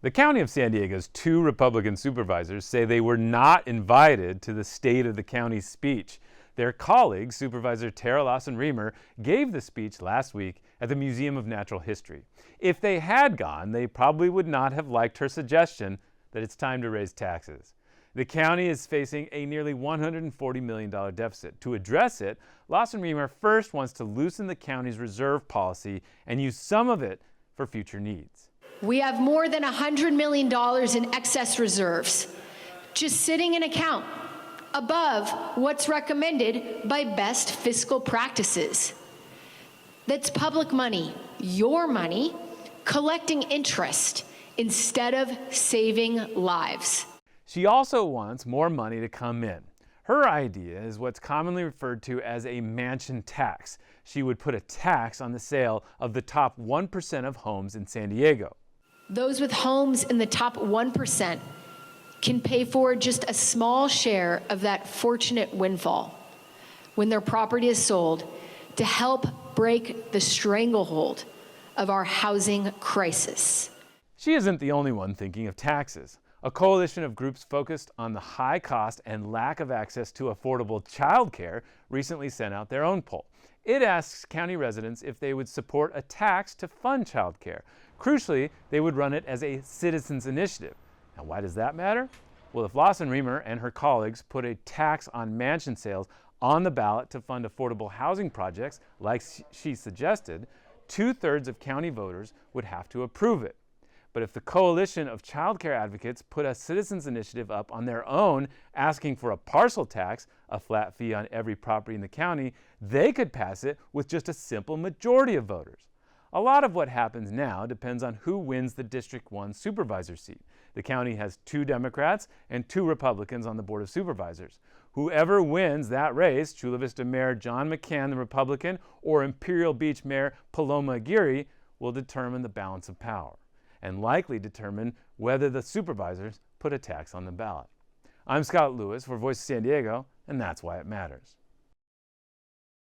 The County of San Diego's two Republican supervisors say they were not invited to the State of the County speech. Their colleague, Supervisor Tara Lawson-Remer, gave the speech last week at the Museum of Natural History. If they had gone, they probably would not have liked her suggestion that it's time to raise taxes. The county is facing a nearly $140 million deficit. To address it, Lawson-Remer first wants to loosen the county's reserve policy and use some of it for future needs. We have more than $100 million in excess reserves, just sitting in account, above what's recommended by best fiscal practices. That's public money, your money, collecting interest instead of saving lives. She also wants more money to come in. Her idea is what's commonly referred to as a mansion tax. She would put a tax on the sale of the top 1% of homes in San Diego. Those with homes in the top 1% can pay for just a small share of that fortunate windfall when their property is sold to help break the stranglehold of our housing crisis. She isn't the only one thinking of taxes. A coalition of groups focused on the high cost and lack of access to affordable childcare recently sent out their own poll. It asks county residents if they would support a tax to fund childcare. Crucially, they would run it as a citizens' initiative. Now, why does that matter? Well, if Lawson-Remer and her colleagues put a tax on mansion sales on the ballot to fund affordable housing projects, like she suggested, 2/3 of county voters would have to approve it. But if the coalition of childcare advocates put a citizens' initiative up on their own, asking for a parcel tax, a flat fee on every property in the county, they could pass it with just a simple majority of voters. A lot of what happens now depends on who wins the District 1 supervisor seat. The county has 2 Democrats and 2 Republicans on the Board of Supervisors. Whoever wins that race, Chula Vista Mayor John McCann, the Republican, or Imperial Beach Mayor Paloma Aguirre, will determine the balance of power and likely determine whether the supervisors put a tax on the ballot. I'm Scott Lewis for Voice of San Diego, and that's why it matters.